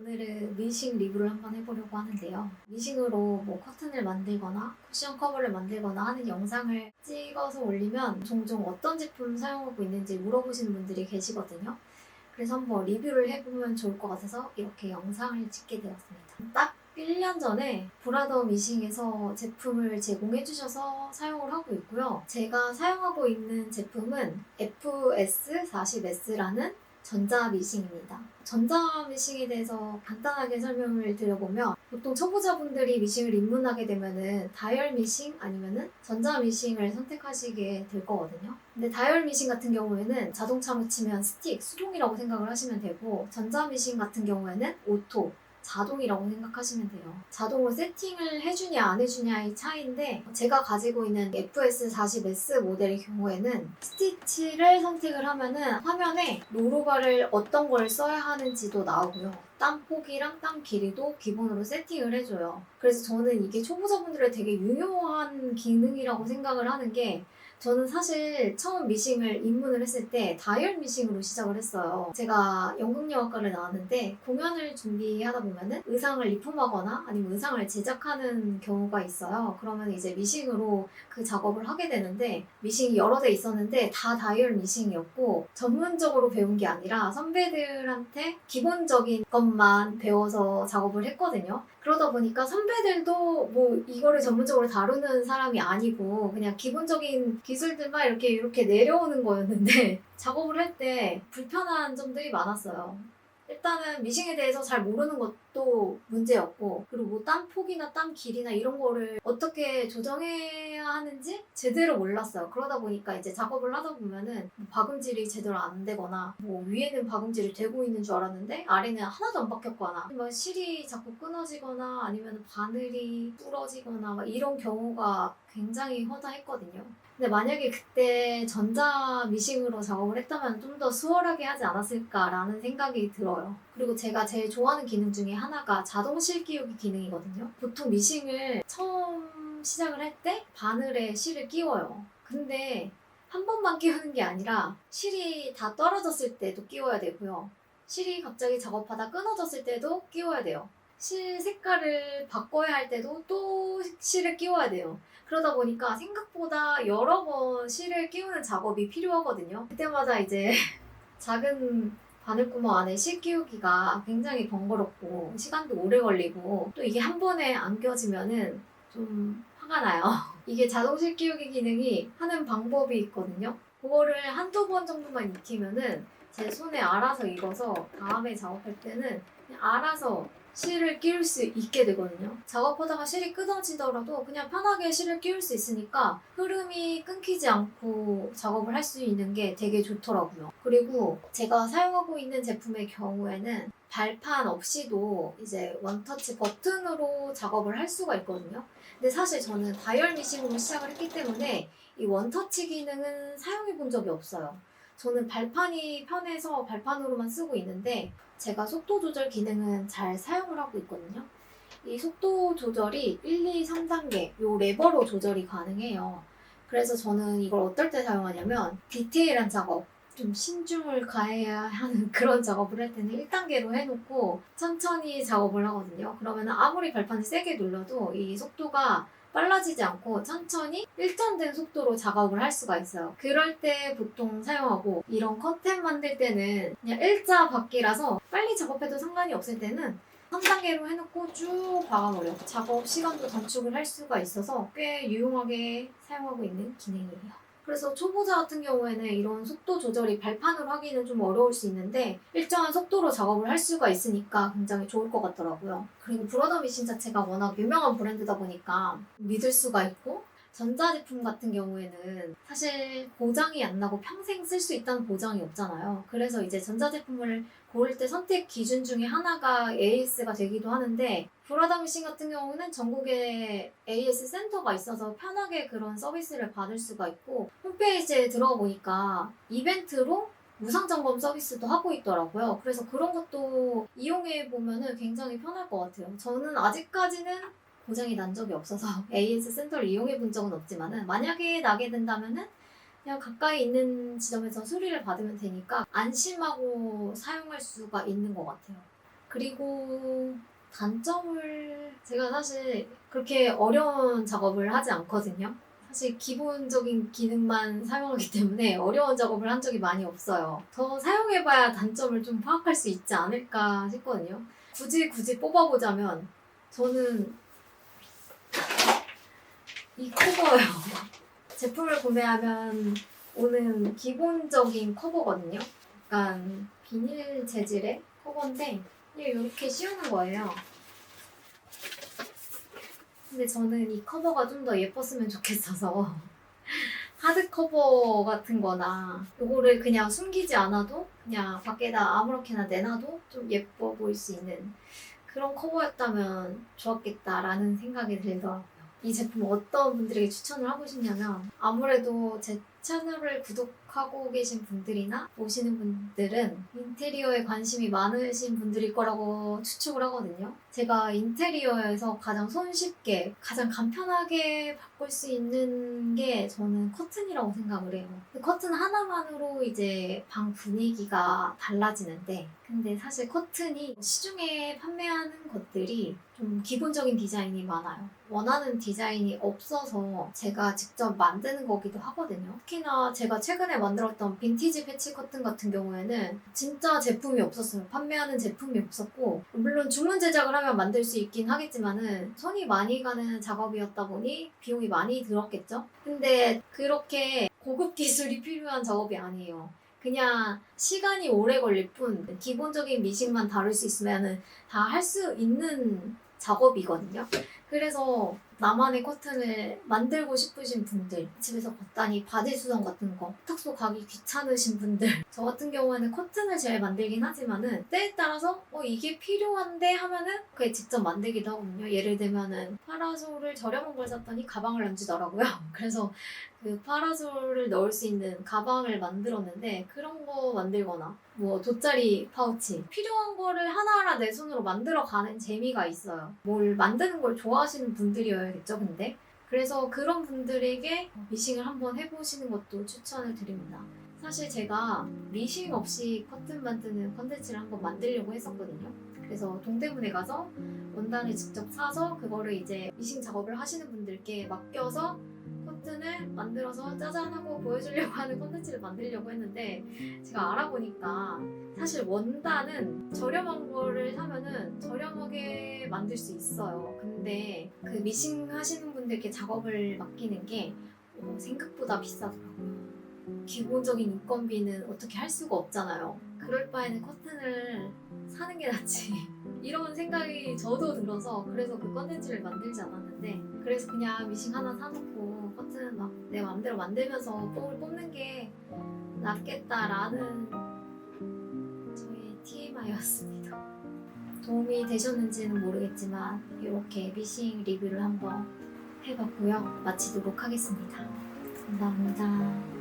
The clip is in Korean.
오늘은 미싱 리뷰를 한번 해보려고 하는데요. 미싱으로 뭐 커튼을 만들거나 쿠션 커버를 만들거나 하는 영상을 찍어서 올리면 종종 어떤 제품 사용하고 있는지 물어보시는 분들이 계시거든요. 그래서 한번 리뷰를 해보면 좋을 것 같아서 이렇게 영상을 찍게 되었습니다. 딱 1년 전에 브라더 미싱에서 제품을 제공해 주셔서 사용을 하고 있고요. 제가 사용하고 있는 제품은 FS40S라는 전자 미싱입니다. 전자 미싱에 대해서 간단하게 설명을 드려보면 보통 초보자분들이 미싱을 입문하게 되면은 다이얼 미싱 아니면은 전자 미싱을 선택하시게 될 거거든요. 근데 다이얼 미싱 같은 경우에는 자동차로 치면 스틱, 수동이라고 생각을 하시면 되고 전자 미싱 같은 경우에는 오토, 자동이라고 생각하시면 돼요. 자동으로 세팅을 해주냐 안 해주냐의 차이인데 제가 가지고 있는 FS40S 모델의 경우에는 스티치를 선택을 하면은 화면에 노루발을 어떤 걸 써야 하는지도 나오고요. 땀 폭이랑 땀 길이도 기본으로 세팅을 해줘요. 그래서 저는 이게 초보자분들의 되게 유용한 기능이라고 생각을 하는 게 저는 사실 처음 미싱을 입문을 했을 때 다이얼 미싱으로 시작을 했어요. 제가 연극영화과를 나왔는데 공연을 준비하다 보면은 의상을 리폼하거나 아니면 의상을 제작하는 경우가 있어요. 그러면 이제 미싱으로 그 작업을 하게 되는데 미싱이 여러 대 있었는데 다 다이얼 미싱이었고 전문적으로 배운 게 아니라 선배들한테 기본적인 것만 배워서 작업을 했거든요. 그러다 보니까 선배들도 뭐 이거를 전문적으로 다루는 사람이 아니고 그냥 기본적인 기술들만 이렇게 내려오는 거였는데 작업을 할 때 불편한 점들이 많았어요. 일단은 미싱에 대해서 잘 모르는 것도 문제였고 그리고 뭐 땀 폭이나 땀 길이나 이런 거를 어떻게 조정해야 하는지 제대로 몰랐어요. 그러다 보니까 이제 작업을 하다 보면은 뭐 박음질이 제대로 안 되거나 뭐 위에는 박음질이 되고 있는 줄 알았는데 아래는 하나도 안 박혔거나 뭐 실이 자꾸 끊어지거나 아니면 바늘이 부러지거나 막 이런 경우가 굉장히 허다했거든요. 근데 만약에 그때 전자 미싱으로 작업을 했다면 좀 더 수월하게 하지 않았을까라는 생각이 들어요. 그리고 제가 제일 좋아하는 기능 중에 하나가 자동 실 끼우기 기능이거든요. 보통 미싱을 처음 시작을 할 때 바늘에 실을 끼워요. 근데 한 번만 끼우는 게 아니라 실이 다 떨어졌을 때도 끼워야 되고요. 실이 갑자기 작업하다 끊어졌을 때도 끼워야 돼요. 실 색깔을 바꿔야 할 때도 또 실을 끼워야 돼요. 그러다 보니까 생각보다 여러 번 실을 끼우는 작업이 필요하거든요. 그때마다 이제 작은 바늘구멍 안에 실 끼우기가 굉장히 번거롭고 시간도 오래 걸리고 또 이게 한 번에 안 껴지면은 좀 화가 나요. 이게 자동 실 끼우기 기능이 하는 방법이 있거든요. 그거를 한두 번 정도만 익히면은 제 손에 알아서 익어서 다음에 작업할 때는 그냥 알아서 실을 끼울 수 있게 되거든요. 작업하다가 실이 끊어지더라도 그냥 편하게 실을 끼울 수 있으니까 흐름이 끊기지 않고 작업을 할 수 있는 게 되게 좋더라고요. 그리고 제가 사용하고 있는 제품의 경우에는 발판 없이도 이제 원터치 버튼으로 작업을 할 수가 있거든요. 근데 사실 저는 다이얼 미싱으로 시작을 했기 때문에 이 원터치 기능은 사용해 본 적이 없어요. 저는 발판이 편해서 발판으로만 쓰고 있는데 제가 속도 조절 기능은 잘 사용을 하고 있거든요. 이 속도 조절이 1, 2, 3단계 요 레버로 조절이 가능해요. 그래서 저는 이걸 어떨 때 사용하냐면 디테일한 작업, 좀 신중을 가해야 하는 그런 작업을 할 때는 1단계로 해놓고 천천히 작업을 하거든요. 그러면 아무리 발판을 세게 눌러도 이 속도가 빨라지지 않고 천천히 일정된 속도로 작업을 할 수가 있어요. 그럴 때 보통 사용하고 이런 컨텐 만들 때는 그냥 일자 받기라서 빨리 작업해도 상관이 없을 때는 3단계로 해놓고 쭉 박아버려. 작업 시간도 단축을 할 수가 있어서 꽤 유용하게 사용하고 있는 기능이에요. 그래서 초보자 같은 경우에는 이런 속도 조절이 발판으로 하기는 좀 어려울 수 있는데 일정한 속도로 작업을 할 수가 있으니까 굉장히 좋을 것 같더라고요. 그리고 브라더 미싱 자체가 워낙 유명한 브랜드다 보니까 믿을 수가 있고 전자제품 같은 경우에는 사실 고장이 안 나고 평생 쓸 수 있다는 보장이 없잖아요. 그래서 이제 전자제품을 고를 때 선택 기준 중에 하나가 AS가 되기도 하는데 브라더 미싱 같은 경우는 전국에 AS 센터가 있어서 편하게 그런 서비스를 받을 수가 있고 홈페이지에 들어가 보니까 이벤트로 무상점검 서비스도 하고 있더라고요. 그래서 그런 것도 이용해 보면은 굉장히 편할 것 같아요. 저는 아직까지는 고장이 난 적이 없어서 AS 센터를 이용해 본 적은 없지만은 만약에 나게 된다면은 그냥 가까이 있는 지점에서 수리를 받으면 되니까 안심하고 사용할 수가 있는 것 같아요. 그리고 단점을 제가 사실 그렇게 어려운 작업을 하지 않거든요. 사실 기본적인 기능만 사용하기 때문에 어려운 작업을 한 적이 많이 없어요. 더 사용해봐야 단점을 좀 파악할 수 있지 않을까 싶거든요. 굳이 뽑아보자면 저는 이 커버예요. 제품을 구매하면 오는 기본적인 커버거든요. 약간 비닐 재질의 커버인데 이렇게 씌우는 거예요. 근데 저는 이 커버가 좀 더 예뻤으면 좋겠어서 하드 커버 같은 거나 이거를 그냥 숨기지 않아도 그냥 밖에다 아무렇게나 내놔도 좀 예뻐 보일 수 있는 그런 커버였다면 좋았겠다라는 생각이 들더라고요. 이 제품 어떤 분들에게 추천을 하고 싶냐면 아무래도 제 채널을 구독하고 계신 분들이나 보시는 분들은 인테리어에 관심이 많으신 분들일 거라고 추측을 하거든요. 제가 인테리어에서 가장 손쉽게, 가장 간편하게 바꿀 수 있는 게 저는 커튼이라고 생각을 해요. 그 커튼 하나만으로 이제 방 분위기가 달라지는데 근데 사실 커튼이 시중에 판매하는 것들이 좀 기본적인 디자인이 많아요. 원하는 디자인이 없어서 제가 직접 만드는 거기도 하거든요. 특히나 제가 최근에 만들었던 빈티지 패치 커튼 같은 경우에는 진짜 제품이 없었어요. 판매하는 제품이 없었고 물론 주문 제작을 하면 만들 수 있긴 하겠지만은 손이 많이 가는 작업이었다 보니 비용이 많이 들었겠죠. 근데 그렇게 고급 기술이 필요한 작업이 아니에요. 그냥 시간이 오래 걸릴 뿐 기본적인 미식만 다룰 수 있으면 다 할 수 있는 작업이거든요. 그래서 나만의 커튼을 만들고 싶으신 분들, 집에서 간단히 바지 수선 같은 거, 세탁소 가기 귀찮으신 분들, 저 같은 경우에는 커튼을 잘 만들긴 하지만은 때에 따라서 이게 필요한데 하면은 그게 직접 만들기도 하거든요. 예를 들면은 파라솔을 저렴한 걸 샀더니 가방을 안 주더라고요. 그래서 그 파라솔을 넣을 수 있는 가방을 만들었는데 그런 거 만들거나 뭐 돗자리 파우치 필요한 거를 하나하나 내 손으로 만들어가는 재미가 있어요. 뭘 만드는 걸 좋아하시는 분들이어야겠죠, 근데. 그래서 그런 분들에게 미싱을 한번 해보시는 것도 추천을 드립니다. 사실 제가 미싱 없이 커튼 만드는 컨텐츠를 한번 만들려고 했었거든요. 그래서 동대문에 가서 원단을 직접 사서 그거를 이제 미싱 작업을 하시는 분들께 맡겨서 커튼을 만들어서 짜잔 하고 보여주려고 하는 콘텐츠를 만들려고 했는데 제가 알아보니까 사실 원단은 저렴한 거를 사면은 저렴하게 만들 수 있어요. 근데 그 미싱 하시는 분들께 작업을 맡기는 게 생각보다 비싸더라고요. 기본적인 인건비는 어떻게 할 수가 없잖아요. 그럴 바에는 커튼을 사는 게 낫지. 이런 생각이 저도 들어서 그래서 그 컨텐츠를 만들지 않았는데 그래서 그냥 미싱 하나 사놓고 커튼 막 내 마음대로 만들면서 뽕을 뽑는 게 낫겠다라는 저의 TMI였습니다. 도움이 되셨는지는 모르겠지만 이렇게 미싱 리뷰를 한번 해봤고요. 마치도록 하겠습니다. 감사합니다.